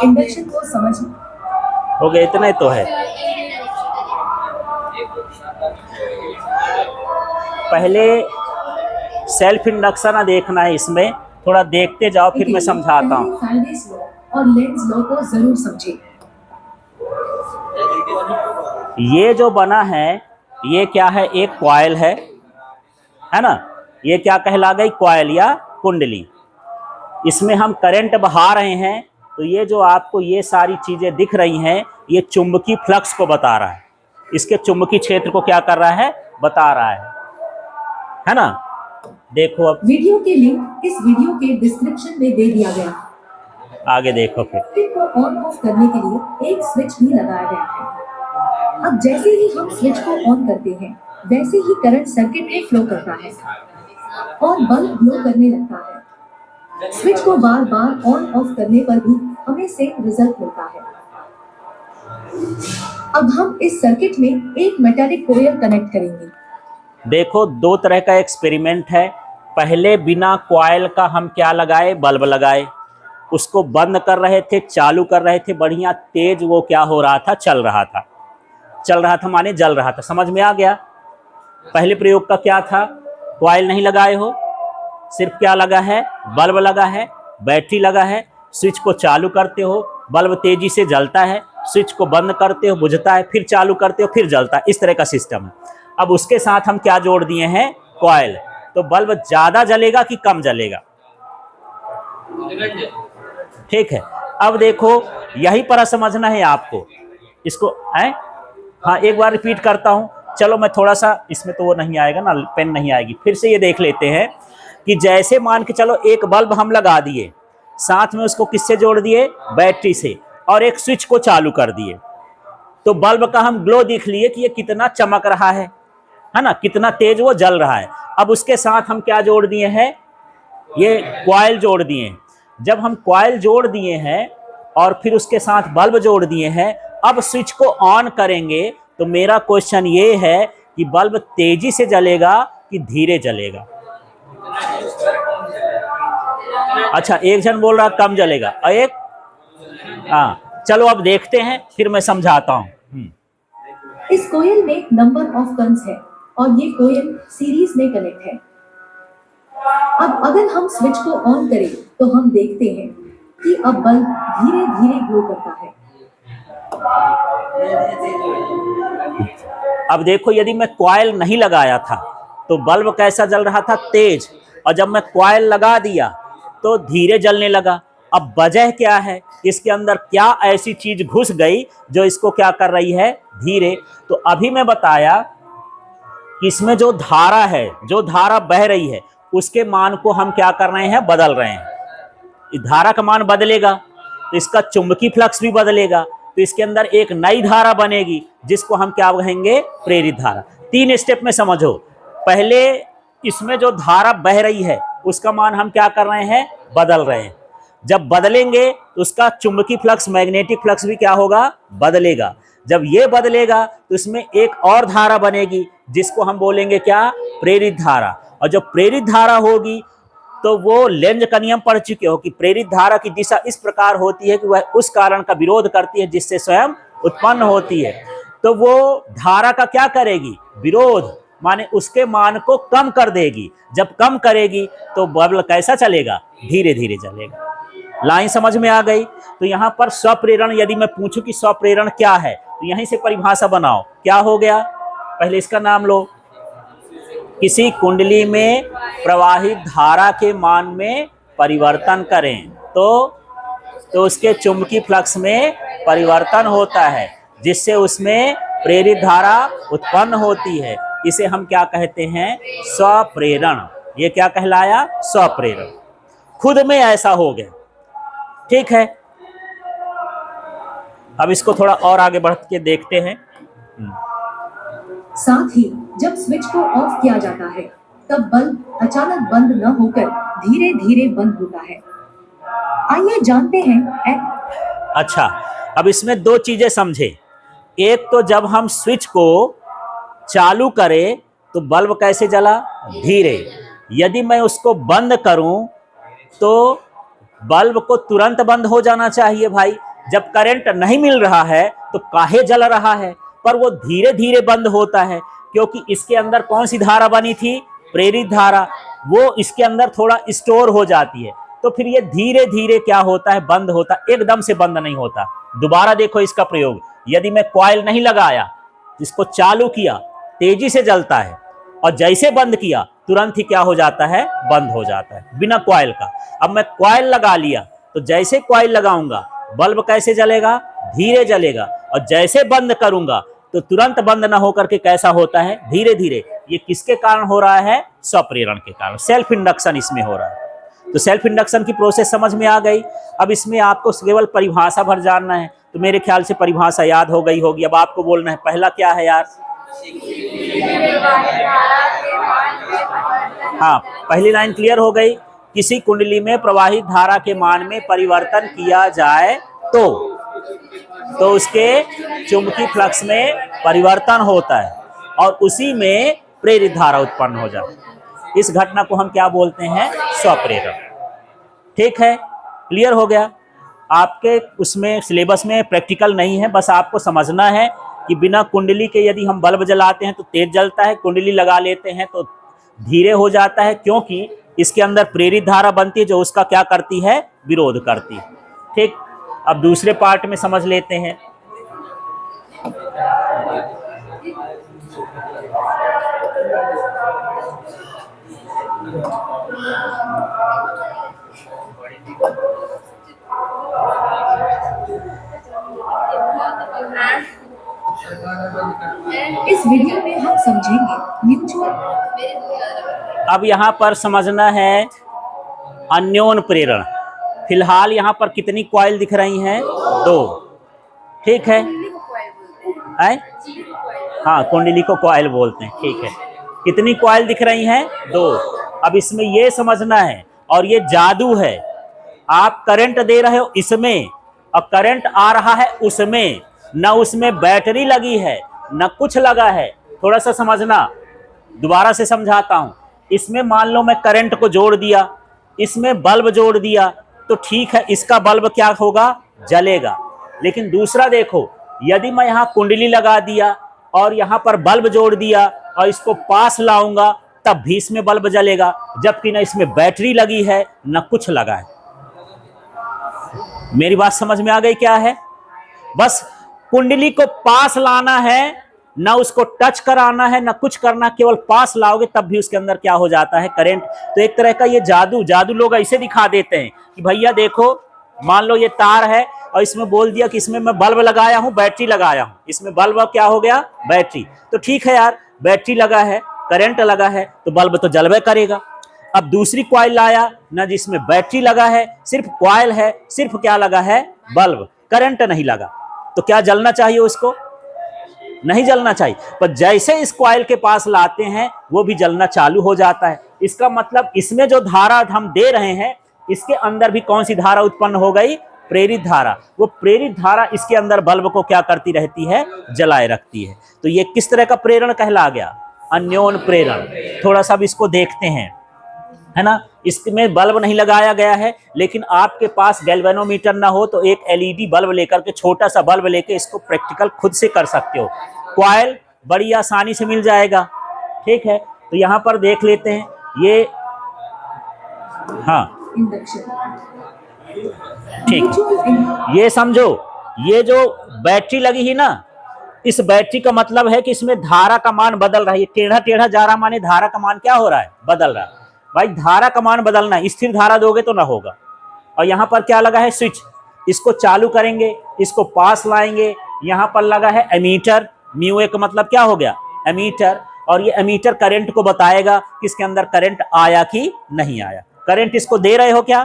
Induction को समझ। हो गया, इतना ही तो है। पहले सेल्फ इंडक्शन देखना है, इसमें थोड़ा देखते जाओ, फिर मैं समझाता हूँ। पहले फैराडेज लॉ और लेंज लॉ को जरूर समझें। ये जो बना है, ये क्या है? एक कॉइल है ना? ये क्या कहला गई? कॉइल या कुंडली। इसमें हम करंट बहा रहे हैं, तो ये जो आपको ये सारी चीजें दिख रही हैं, ये चुंबकीय फ्लक्स को बता रहा है। इसके चुंबकीय क्षेत्र को क्या कर रहा है? बता रहा है ना? देखो अब वीडियो के लिंक इस वीडियो के डिस्क्रिप्शन में दे दिया गया। आगे देखो। फिर सर्किट को ऑन ऑफ करने के लिए एक स्विच भी लगाया गया है। अब जैसे ही हम स्विच को ऑन करते हैं, वैसे ही करंट सर्किट में फ्लो करता है और बल्ब ग्लो करने लगता है। स्विच को बार बार ऑन ऑफ करने पर भी हमें सेम रिजल्ट मिलता है। अब हम इस सर्किट में एक मेटालिक कॉइल कनेक्ट करेंगे। देखो, दो तरह का एक्सपेरिमेंट है। पहले बिना कॉइल का हम क्या लगाए? बल्ब लगाए। उसको बंद कर रहे थे, चालू कर रहे थे, बढ़िया तेज वो क्या हो रहा था? चल रहा था। चल रहा था माने जल रहा था। समझ में आ गया? पहले प्रयोग का क्या था? कॉइल नहीं लगाए हो, सिर्फ क्या लगा है? बल्ब लगा है, बैटरी लगा है। स्विच को चालू करते हो, बल्ब तेजी से जलता है। स्विच को बंद करते हो, बुझता है, फिर चालू करते हो, फिर जलता है। इस तरह का सिस्टम है। अब उसके साथ हम क्या जोड़ दिए हैं? कॉइल। तो बल्ब ज्यादा जलेगा कि कम जलेगा? ठीक है। अब देखो, यही पर समझना है आपको इसको है। हाँ, एक बार रिपीट करता हूं। चलो मैं थोड़ा सा, इसमें तो वो नहीं आएगा ना, पेन नहीं आएगी। फिर से ये देख लेते हैं कि जैसे मान के चलो एक बल्ब हम लगा दिए, साथ में उसको किससे जोड़ दिए? बैटरी से, और एक स्विच को चालू कर दिए। तो बल्ब का हम ग्लो देख लिए कि ये कितना चमक रहा है ना? कितना तेज वो जल रहा है। अब उसके साथ हम क्या जोड़ दिए हैं? ये कॉइल जोड़ दिए हैं। जब हम कॉइल जोड़ दिए हैं और फिर उसके साथ बल्ब जोड़ दिए हैं, अब स्विच को ऑन करेंगे, तो मेरा क्वेश्चन ये है कि बल्ब तेजी से जलेगा कि धीरे जलेगा? अच्छा, एक जन बोल रहा कम जलेगा और एक हाँ। चलो अब देखते हैं, फिर मैं समझाता हूँ। इस कोयल में नंबर ऑफ टर्न्स है और ये कोयल सीरीज में कनेक्ट है। अब अगर हम स्विच को ऑन करें, तो हम देखते हैं कि अब बल्ब धीरे धीरे ग्लो करता है। अब देखो, यदि मैं कॉइल नहीं लगाया था तो बल्ब कैसा जल रहा था? तेज। और जब मैं कॉइल लगा दिया तो धीरे जलने लगा। अब वजह क्या है? इसके अंदर क्या ऐसी चीज घुस गई जो इसको क्या कर रही है? धीरे। तो अभी मैं बताया कि इसमें जो धारा है, जो धारा बह रही है, उसके मान को हम क्या कर रहे हैं? बदल रहे हैं। धारा का मान बदलेगा तो इसका चुंबकीय फ्लक्स भी बदलेगा, तो इसके अंदर एक नई धारा बनेगी जिसको हम क्या कहेंगे? प्रेरित धारा। तीन स्टेप में समझो। पहले इसमें जो धारा बह रही है उसका मान हम क्या कर रहे हैं? बदल रहे हैं। जब बदलेंगे तो उसका चुंबकीय फ्लक्स, मैग्नेटिक फ्लक्स भी क्या होगा? बदलेगा। जब ये बदलेगा तो इसमें एक और धारा बनेगी जिसको हम बोलेंगे क्या? प्रेरित धारा। और जब प्रेरित धारा होगी तो वो लेंज का नियम पढ़ चुके हो कि प्रेरित धारा की दिशा इस प्रकार होती है कि वह उस कारण का विरोध करती है जिससे स्वयं उत्पन्न होती है। तो वो धारा का क्या करेगी? विरोध, माने उसके मान को कम कर देगी। जब कम करेगी तो बल्ब कैसा चलेगा? धीरे धीरे चलेगा। लाइन समझ में आ गई? तो यहां पर स्वप्रेरण, यदि मैं पूछूं कि स्वप्रेरण क्या है, तो यहीं से परिभाषा बनाओ। क्या हो गया? पहले इसका नाम लो। किसी कुंडली में प्रवाहित धारा के मान में परिवर्तन करें तो उसके चुंबकीय फ्लक्स में परिवर्तन होता है, जिससे उसमें प्रेरित धारा उत्पन्न होती है। इसे हम क्या कहते हैं? स्वप्रेरण। ये क्या कहलाया? स्वप्रेरण। खुद में ऐसा हो गया। ठीक है, अब इसको थोड़ा और आगे बढ़ के देखते हैं। साथ ही जब स्विच को ऑफ किया जाता है, तब बल्ब अचानक बंद न होकर धीरे धीरे बंद होता है। आइए जानते हैं। अच्छा, अब इसमें दो चीजें समझे। एक तो जब हम स्विच को चालू करें तो बल्ब कैसे जला? धीरे। यदि मैं उसको बंद करूं तो बल्ब को तुरंत बंद हो जाना चाहिए भाई। जब करंट नहीं मिल रहा है तो काहे जल रहा है, पर वो धीरे धीरे बंद होता है क्योंकि इसके अंदर कौन सी धारा बनी थी, प्रेरित धारा, वो इसके अंदर थोड़ा स्टोर हो जाती है। तो फिर ये धीरे धीरे क्या होता है, बंद होता, एकदम से बंद नहीं होता। दोबारा देखो इसका प्रयोग, यदि मैं कॉइल नहीं लगाया, इसको चालू किया, तेजी से जलता है, और जैसे बंद किया तुरंत ही क्या हो जाता है, बंद हो जाता है बिना कॉइल का। अब मैं कॉइल लगा लिया तो जैसे कॉइल लगाऊंगा बल्ब कैसे जलेगा, धीरे जलेगा, और जैसे बंद करूंगा तो तुरंत बंद ना होकर के कैसा होता है, धीरे धीरे। ये किसके कारण हो रहा है, स्वप्रेरण के कारण, सेल्फ इंडक्शन इसमें हो रहा है। तो सेल्फ इंडक्शन की प्रोसेस समझ में आ गई। अब इसमें आपको केवल परिभाषा भर जानना है, तो मेरे ख्याल से परिभाषा याद हो गई होगी। अब आपको बोलना है पहला क्या है यार, हाँ, पहली लाइन क्लियर हो गई। किसी कुंडली में प्रवाहित धारा के मान में परिवर्तन किया जाए तो उसके चुंबकीय फ्लक्स में परिवर्तन होता है और उसी में प्रेरित धारा उत्पन्न हो जाती है। इस घटना को हम क्या बोलते हैं, स्वप्रेरण। ठीक है, क्लियर हो गया। आपके उसमें सिलेबस में प्रैक्टिकल नहीं है, बस आपको समझना है कि बिना कुंडली के यदि हम बल्ब जलाते हैं तो तेज जलता है, कुंडली लगा लेते हैं तो धीरे हो जाता है, क्योंकि इसके अंदर प्रेरित धारा बनती है जो उसका क्या करती है, विरोध करती है। ठीक, अब दूसरे पार्ट में समझ लेते हैं। इस वीडियो में हम समझेंगे म्यूचुअल। अब यहाँ पर समझना है अन्योन प्रेरण। फिलहाल यहाँ पर कितनी कॉइल दिख रही हैं, 2। ठीक है, हाँ, कुंडली को कॉइल बोलते हैं। ठीक है, कितनी कॉइल दिख रही हैं, 2। अब इसमें ये समझना है, और ये जादू है, आप करंट दे रहे हो इसमें और करंट आ रहा है उसमें, न उसमें बैटरी लगी है न कुछ लगा है। थोड़ा सा समझना, दोबारा से समझाता हूं। इसमें मान लो मैं करंट को जोड़ दिया, इसमें बल्ब जोड़ दिया, तो ठीक है, इसका बल्ब क्या होगा, जलेगा। लेकिन दूसरा देखो, यदि मैं यहाँ कुंडली लगा दिया और यहाँ पर बल्ब जोड़ दिया और इसको पास लाऊंगा तब भी इसमें बल्ब जलेगा, जबकि न इसमें बैटरी लगी है न कुछ लगा है। मेरी बात समझ में आ गई क्या है? बस कुंडली को पास लाना है, ना उसको टच कराना है, ना कुछ करना, केवल पास लाओगे तब भी उसके अंदर क्या हो जाता है, करंट। तो एक तरह का ये जादू लोग ऐसे दिखा देते हैं कि भैया देखो, मान लो ये तार है और इसमें बोल दिया कि इसमें मैं बल्ब लगाया हूं, बैटरी लगाया हूं, इसमें बल्ब क्या हो गया, बैटरी। तो ठीक है यार, बैटरी लगा है, करंट लगा है, तो बल्ब तो जलवे करेगा। अब दूसरी कॉइल लाया ना, जिसमें बैटरी लगा है, सिर्फ कॉइल है, सिर्फ क्या लगा है, बल्ब, करंट नहीं लगा, तो क्या जलना चाहिए उसको, नहीं जलना चाहिए। पर जैसे इस कॉइल के पास लाते हैं वो भी जलना चालू हो जाता है। इसका मतलब इसमें जो धारा हम दे रहे हैं, इसके अंदर भी कौन सी धारा उत्पन्न हो गई, प्रेरित धारा। वो प्रेरित धारा इसके अंदर बल्ब को क्या करती रहती है, जलाए रखती है। तो ये किस तरह का प्रेरण कहला गया, अन्योन प्रेरण। थोड़ा सा भी इसको देखते हैं, है ना। इसमें बल्ब नहीं लगाया गया है, लेकिन आपके पास गैल्वेनोमीटर ना हो तो एक एलईडी बल्ब लेकर के, छोटा सा बल्ब लेके इसको प्रैक्टिकल खुद से कर सकते हो। कॉइल बड़ी आसानी से मिल जाएगा। ठीक है, तो यहाँ पर देख लेते हैं ये, हाँ ठीक, ये समझो, ये जो बैटरी लगी है ना, इस बैटरी का मतलब है कि इसमें धारा का मान बदल रहा है। ये टेढ़ा टेढ़ा जा रहा, माने धारा का मान क्या हो रहा है, बदल रहा है। भाई धारा का मान बदलना है, स्थिर धारा दोगे तो ना होगा। और यहाँ पर क्या लगा है, स्विच, इसको चालू करेंगे, इसको पास लाएंगे। यहाँ पर लगा है एमीटर, म्यू ए का मतलब क्या हो गया, एमीटर, और ये एमीटर करंट को बताएगा कि इसके अंदर करंट आया कि नहीं आया। करंट इसको दे रहे हो क्या,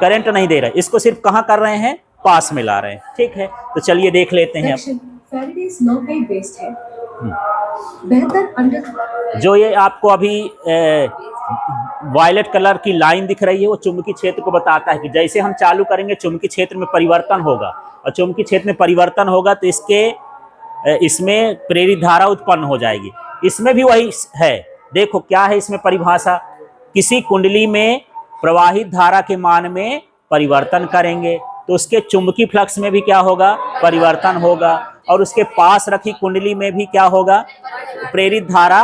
करंट नहीं दे रहे, इसको सिर्फ कहाँ कर रहे हैं, पास में ला रहे हैं। ठीक है, तो चलिए देख लेते हैं। फैराडेज लॉ का बेस्ड है। बेहतर अंडर, जो ये आपको अभी वायलेट कलर की लाइन दिख रही है, वो चुंबकीय क्षेत्र को बताता है कि जैसे हम चालू करेंगे चुंबकीय क्षेत्र में परिवर्तन होगा, और चुंबकीय क्षेत्र में परिवर्तन होगा तो इसमें प्रेरित धारा उत्पन्न हो जाएगी। इसमें भी वही है, देखो क्या है इसमें परिभाषा, किसी कुंडली में प्रवाहित धारा के मान में परिवर्तन करेंगे तो उसके चुंबकीय फ्लक्स में भी क्या होगा, परिवर्तन होगा, और उसके पास रखी कुंडली में भी क्या होगा, प्रेरित धारा।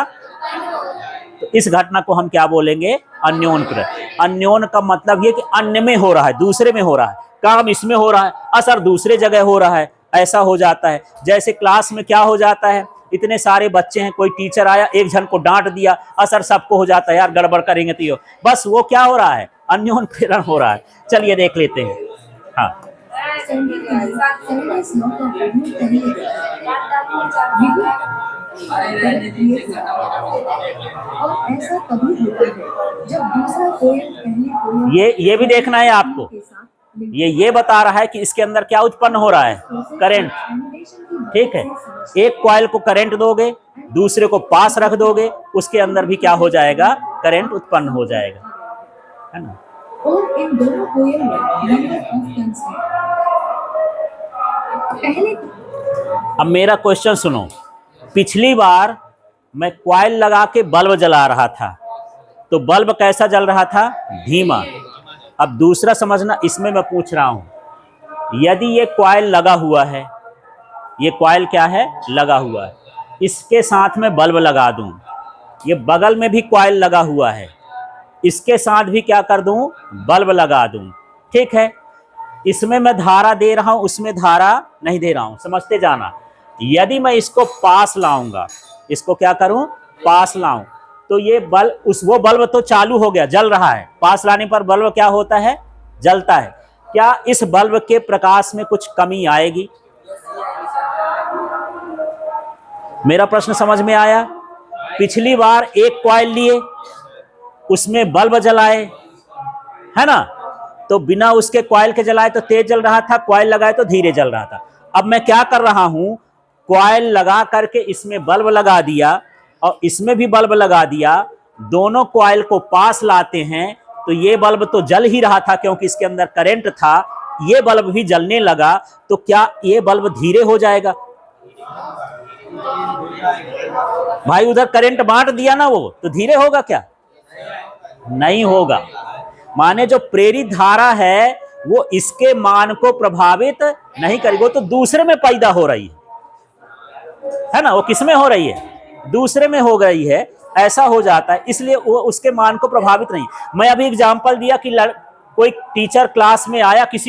तो इस घटना को हम क्या बोलेंगे, अन्योन प्रेरण। अन्योन का मतलब ये कि अन्य में हो रहा है, दूसरे में हो रहा है, काम इसमें हो रहा है, असर दूसरे जगह हो रहा है, ऐसा हो जाता है। जैसे क्लास में क्या हो जाता है, इतने सारे बच्चे हैं, कोई टीचर आया, एक जन को डांट दिया, असर सबको हो जाता है, यार गड़बड़ करेंगे तो यो, बस वो क्या हो रहा है, अन्योन प्रेरण हो रहा है। चलिए देख लेते हैं। हाँ, संडे के लिए संडे स्लॉट का रिव्यू पहले और ऐसा तभी होता है जब दूसरा कोयल पहले कोयल ये भी देखना है आपको। ये बता रहा है कि इसके अंदर क्या उत्पन्न हो रहा है, करंट। ठीक है, एक कॉइल को करंट दोगे, दूसरे को पास रख दोगे, उसके अंदर भी क्या हो जाएगा, करंट उत्पन्न हो जाएगा, है ना। और इन दोनों कोयल में नंबर ऑफ टर्न्स है। पहले अब मेरा क्वेश्चन सुनो। पिछली बार मैं कॉइल लगा के बल्ब जला रहा था, तो बल्ब कैसा जल रहा था, धीमा। अब दूसरा समझना, इसमें मैं पूछ रहा हूं, यदि ये कॉइल लगा हुआ है, ये कॉइल क्या है, लगा हुआ है, इसके साथ में बल्ब लगा दूं, ये बगल में भी कॉइल लगा हुआ है, इसके साथ भी क्या कर दूं, बल्ब लगा दूं। ठीक है, इसमें मैं धारा दे रहा हूं, उसमें धारा नहीं दे रहा हूं, समझते जाना। यदि मैं इसको पास लाऊंगा, इसको क्या करूं, पास लाऊं, तो ये बल्ब, वो बल्ब तो चालू हो गया, जल रहा है, पास लाने पर बल्ब क्या होता है, जलता है। क्या इस बल्ब के प्रकाश में कुछ कमी आएगी? मेरा प्रश्न समझ में आया? पिछली बार एक कॉइल लिए, उसमें बल्ब जलाए, है ना, तो बिना उसके कॉइल के जलाए तो तेज जल रहा था, कॉइल लगाए तो धीरे जल रहा था। अब मैं क्या कर रहा हूं, कॉइल लगा करके इसमें बल्ब लगा दिया और इसमें भी बल्ब लगा दिया, दोनों कॉइल को पास लाते हैं तो ये बल्ब तो जल ही रहा था क्योंकि इसके अंदर करंट था, ये बल्ब भी जलने लगा, तो क्या ये बल्ब धीरे हो जाएगा? भाई उधर करंट बांट दिया ना, वो तो धीरे होगा क्या? नहीं होगा। माने जो प्रेरित धारा है वो इसके मान को प्रभावित नहीं करेगी, वो तो दूसरे में पैदा हो रही है ना, वो किस में हो रही है, दूसरे में हो गई है, ऐसा हो जाता है, इसलिए वो उसके मान को प्रभावित नहीं। मैं अभी एग्जांपल दिया कि कोई टीचर क्लास में आया, किसी